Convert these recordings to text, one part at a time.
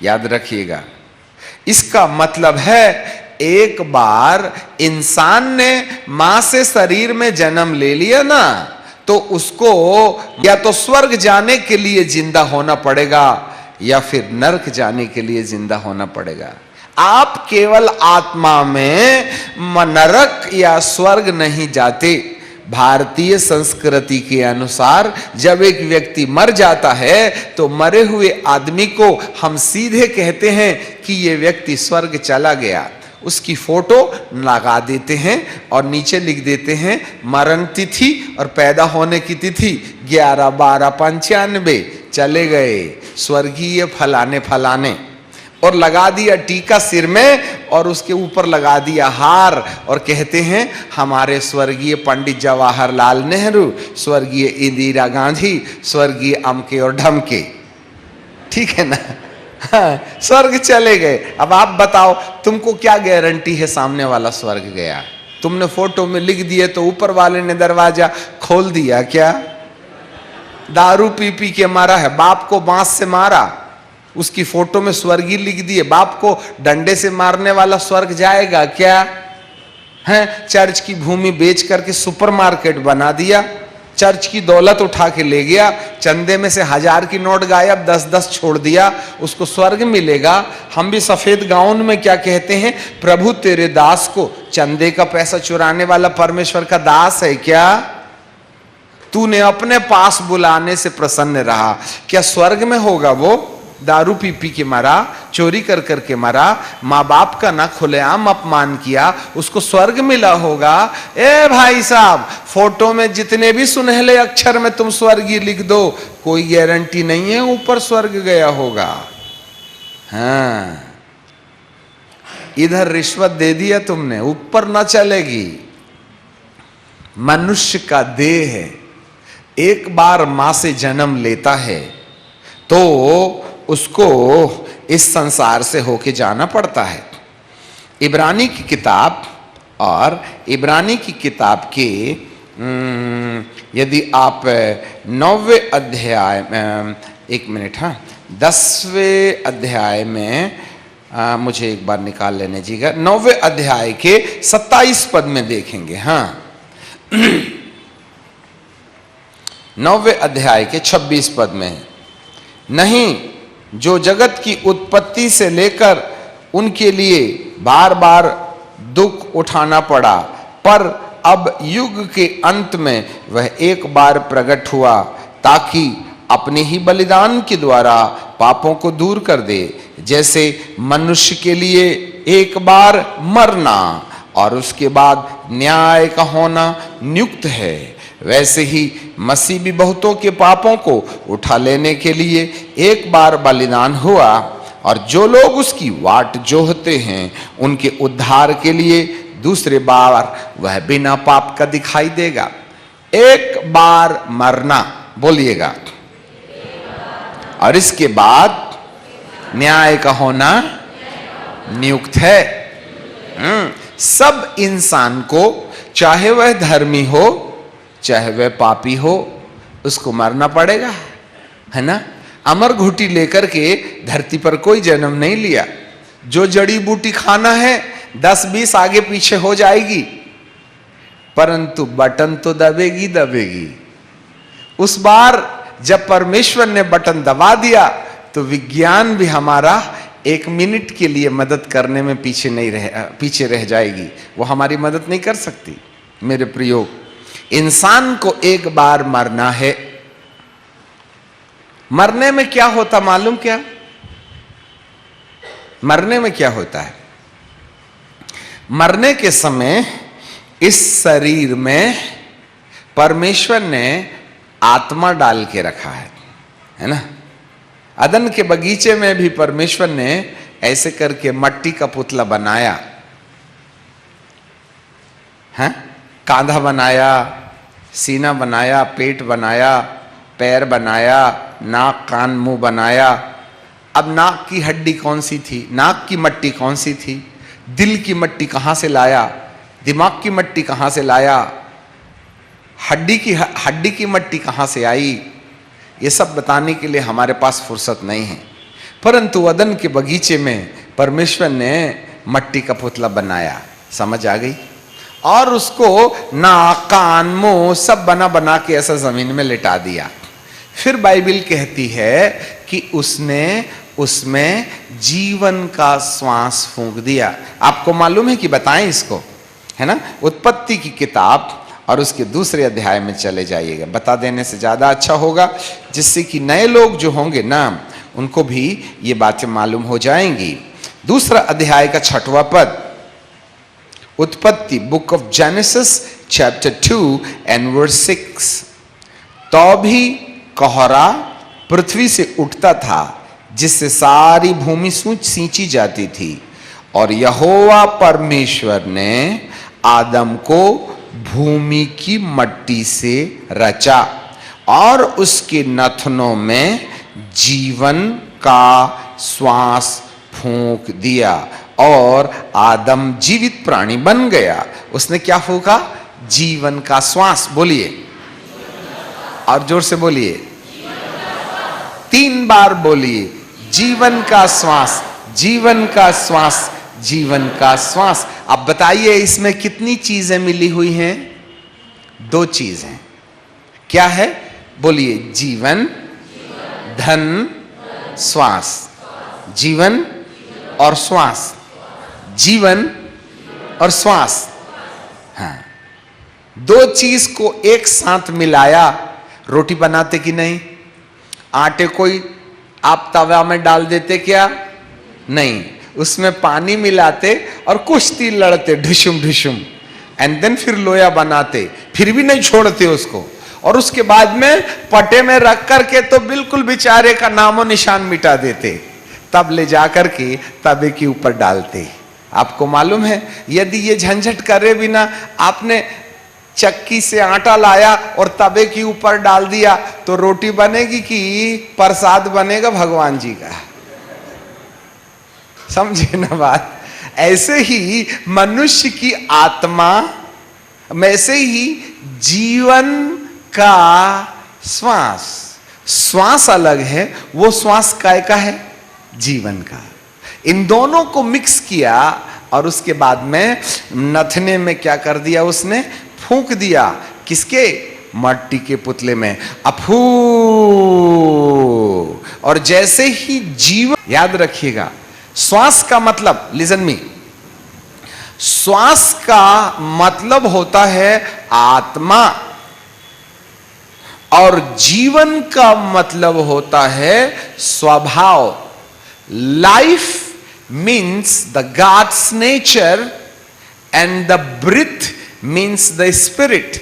याद रखिएगा। इसका मतलब है एक बार इंसान ने मां से शरीर में जन्म ले लिया ना, तो उसको या तो स्वर्ग जाने के लिए जिंदा होना पड़ेगा या फिर नरक जाने के लिए जिंदा होना पड़ेगा। आप केवल आत्मा में नरक या स्वर्ग नहीं जाते। भारतीय संस्कृति के अनुसार जब एक व्यक्ति मर जाता है तो मरे हुए आदमी को हम सीधे कहते हैं कि ये व्यक्ति स्वर्ग चला गया। उसकी फोटो लगा देते हैं और नीचे लिख देते हैं मरण तिथि और पैदा होने की तिथि 11/12/95, चले गए स्वर्गीय फलाने फलाने, और लगा दिया टीका सिर में और उसके ऊपर लगा दिया हार और कहते हैं हमारे स्वर्गीय पंडित जवाहरलाल नेहरू, स्वर्गीय इंदिरा गांधी, स्वर्गीय अमके और ढमके। ठीक है ना? हाँ, स्वर्ग चले गए। अब आप बताओ, तुमको क्या गारंटी है सामने वाला स्वर्ग गया? तुमने फोटो में लिख दिए तो ऊपर वाले ने दरवाजा खोल दिया क्या? दारू पी पी के मारा है, बाप को बांस से मारा, उसकी फोटो में स्वर्गीय लिख दिए, बाप को डंडे से मारने वाला स्वर्ग जाएगा क्या? है, चर्च की भूमि बेच करके सुपरमार्केट बना दिया, चर्च की दौलत उठा के ले गया, चंदे में से 1000 की नोट गायब, 10-10 छोड़ दिया, उसको स्वर्ग मिलेगा? हम भी सफेद गाउन में क्या कहते हैं, प्रभु तेरे दास को चंदे का पैसा चुराने वाला परमेश्वर का दास है क्या? तूने अपने पास बुलाने से प्रसन्न रहा, क्या स्वर्ग में होगा वो? दारू पी पी के मरा, चोरी कर कर के मरा, माँ बाप का ना खुलेआम अपमान किया, उसको स्वर्ग मिला होगा? ए भाई साहब, फोटो में जितने भी सुनहले अक्षर में तुम स्वर्गीय लिख दो, कोई गारंटी नहीं है ऊपर स्वर्ग गया होगा। हाँ, इधर रिश्वत दे दिया तुमने, ऊपर ना चलेगी। मनुष्य का देह है, एक बार मां से जन्म लेता है तो उसको इस संसार से होके जाना पड़ता है। इब्रानी की किताब और इब्रानी की किताब के यदि आप 9वें अध्याय में, 1 मिनट, हाँ, 10वें अध्याय में मुझे एक बार निकाल लेने दीजिएगा, 9वें अध्याय के 27 पद में देखेंगे। हाँ, 9वें अध्याय के 26 पद में, नहीं, जो जगत की उत्पत्ति से लेकर उनके लिए बार बार दुख उठाना पड़ा, पर अब युग के अंत में वह एक बार प्रकट हुआ ताकि अपने ही बलिदान के द्वारा पापों को दूर कर दे। जैसे मनुष्य के लिए एक बार मरना और उसके बाद न्याय का होना नियुक्त है, वैसे ही मसीह भी बहुतों के पापों को उठा लेने के लिए एक बार बलिदान हुआ, और जो लोग उसकी वाट जोहते हैं उनके उद्धार के लिए दूसरे बार वह बिना पाप का दिखाई देगा। एक बार मरना, बोलिएगा, और इसके बाद न्याय का होना नियुक्त है। सब इंसान को, चाहे वह धर्मी हो चाहे वह पापी हो, उसको मरना पड़ेगा, है ना? अमर घुटी लेकर के धरती पर कोई जन्म नहीं लिया। जो जड़ी बूटी खाना है 10-20 आगे पीछे हो जाएगी, परंतु बटन तो दबेगी दबेगी। उस बार जब परमेश्वर ने बटन दबा दिया तो विज्ञान भी हमारा 1 मिनट के लिए मदद करने में पीछे रह जाएगी, वो हमारी मदद नहीं कर सकती। मेरे प्रियो, इंसान को एक बार मरना है। मरने में क्या होता मालूम क्या? मरने में क्या होता है? मरने के समय इस शरीर में परमेश्वर ने आत्मा डाल के रखा है ना? अदन के बगीचे में भी परमेश्वर ने ऐसे करके मट्टी का पुतला बनाया है, कांधा बनाया, सीना बनाया, पेट बनाया, पैर बनाया, नाक कान मुंह बनाया। अब नाक की हड्डी कौन सी थी? नाक की मट्टी कौन सी थी? दिल की मट्टी कहाँ से लाया? दिमाग की मट्टी कहाँ से लाया? हड्डी की मट्टी कहाँ से आई? ये सब बताने के लिए हमारे पास फुर्सत नहीं है। परंतु वदन के बगीचे में परमेश्वर ने मट्टी का पुतला बनाया, समझ आ गई, और उसको नाक कान मुंह सब बना बना के ऐसा जमीन में लिटा दिया। फिर बाइबल कहती है कि उसने उसमें जीवन का श्वास फूंक दिया। आपको मालूम है कि बताएं इसको, है ना? उत्पत्ति की किताब और उसके दूसरे अध्याय में चले जाइएगा, बता देने से ज्यादा अच्छा होगा, जिससे कि नए लोग जो होंगे ना उनको भी ये बातें मालूम हो जाएंगी। दूसरा अध्याय का 6वां पद, उत्पत्ति, book of Genesis chapter 2 and verse 6। तो भी कोहरा पृथ्वी से उठता था जिससे सारी भूमि सींची जाती थी, और यहोवा परमेश्वर ने आदम को भूमि की मट्टी से रचा और उसके नथनों में जीवन का श्वास फूंक दिया और आदम जीवित प्राणी बन गया। उसने क्या फूंका? जीवन का श्वास। बोलिए और जोर से बोलिए, 3 बार बोलिए, जीवन का श्वास, जीवन का श्वास, जीवन का श्वास। अब बताइए इसमें कितनी चीजें मिली हुई हैं? 2 चीजें। क्या है? बोलिए, जीवन, धन, श्वास। जीवन और श्वास, जीवन और श्वास। हाँ, 2 चीज को एक साथ मिलाया, रोटी बनाते कि नहीं? आटे कोई आप तवा में डाल देते क्या? नहीं, उसमें पानी मिलाते और कुश्ती लड़ते ढुशुम ढुशुम, एंड देन फिर लोया बनाते, फिर भी नहीं छोड़ते उसको, और उसके बाद में पटे में रख करके तो बिल्कुल बेचारे का नामो निशान मिटा देते, तब ले जाकर के तवे के ऊपर डालते। आपको मालूम है, यदि ये झंझट करे बिना आपने चक्की से आटा लाया और तवे के ऊपर डाल दिया तो रोटी बनेगी कि प्रसाद बनेगा भगवान जी का? समझे ना बात? ऐसे ही मनुष्य की आत्मा, वैसे ही जीवन का श्वास, श्वास अलग है, वो श्वास काय का है? जीवन का। इन दोनों को मिक्स किया और उसके बाद में नथने में क्या कर दिया? उसने फूंक दिया। किसके? मट्टी के पुतले में। अफू। और जैसे ही जीवन, याद रखिएगा, श्वास का मतलब, लिसन मी, श्वास का मतलब होता है आत्मा, और जीवन का मतलब होता है स्वभाव। Life means the God's nature and the breath means the spirit.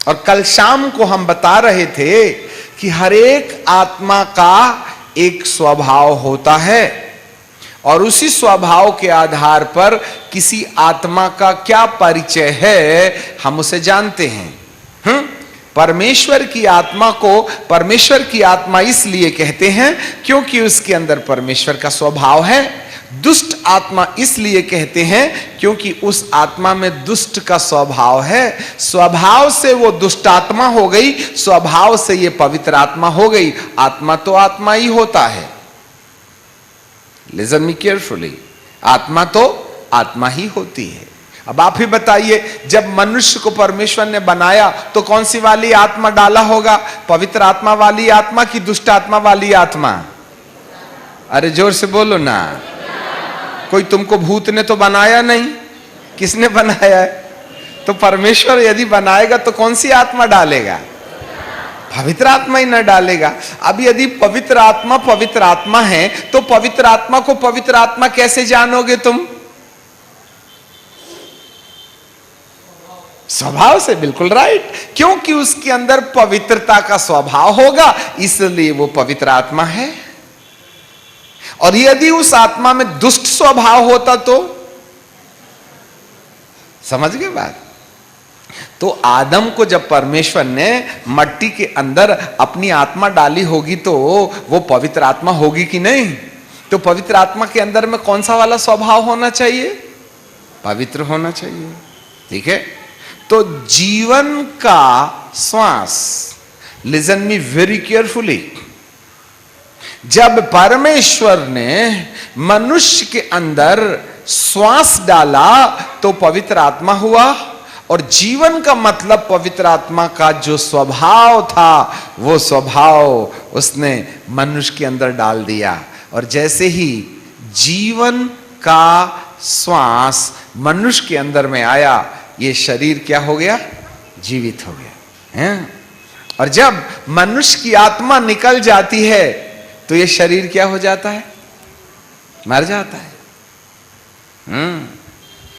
और कल शाम को हम बता रहे थे कि हर एक आत्मा का एक स्वभाव होता है, और उसी स्वभाव के आधार पर किसी आत्मा का क्या परिचय है हम उसे जानते हैं। परमेश्वर की आत्मा को परमेश्वर की आत्मा इसलिए कहते हैं क्योंकि उसके अंदर परमेश्वर का स्वभाव है। दुष्ट आत्मा इसलिए कहते हैं क्योंकि उस आत्मा में दुष्ट का स्वभाव है। स्वभाव से वो दुष्ट आत्मा हो गई, स्वभाव से ये पवित्र आत्मा हो गई। आत्मा तो आत्मा ही होता है। लिसन मी केयरफुली, आत्मा तो आत्मा ही होती है। अब आप ही बताइए, जब मनुष्य को परमेश्वर ने बनाया तो कौन सी वाली आत्मा डाला होगा? पवित्र आत्मा वाली आत्मा की दुष्ट आत्मा वाली आत्मा? अरे जोर से बोलो ना। कोई तुमको भूत ने तो बनाया नहीं, किसने बनाया है? तो परमेश्वर यदि बनाएगा तो कौन सी आत्मा डालेगा? पवित्र आत्मा ही न डालेगा। अब यदि पवित्र आत्मा है तो पवित्र आत्मा को पवित्र आत्मा कैसे जानोगे तुम? स्वभाव से। बिल्कुल राइट, क्योंकि उसके अंदर पवित्रता का स्वभाव होगा, इसलिए वो पवित्र आत्मा है। और यदि उस आत्मा में दुष्ट स्वभाव होता तो? समझ गए बात? तो आदम को जब परमेश्वर ने मट्टी के अंदर अपनी आत्मा डाली होगी तो वो पवित्र आत्मा होगी कि नहीं? तो पवित्र आत्मा के अंदर में कौन सा वाला स्वभाव होना चाहिए? पवित्र होना चाहिए। ठीक है, तो जीवन का श्वास, लिसन मी वेरी केयरफुली, जब परमेश्वर ने मनुष्य के अंदर श्वास डाला तो पवित्र आत्मा हुआ, और जीवन का मतलब पवित्र आत्मा का जो स्वभाव था वो स्वभाव उसने मनुष्य के अंदर डाल दिया। और जैसे ही जीवन का श्वास मनुष्य के अंदर में आया, ये शरीर क्या हो गया? जीवित हो गया है। और जब मनुष्य की आत्मा निकल जाती है तो ये शरीर क्या हो जाता है? मर जाता है।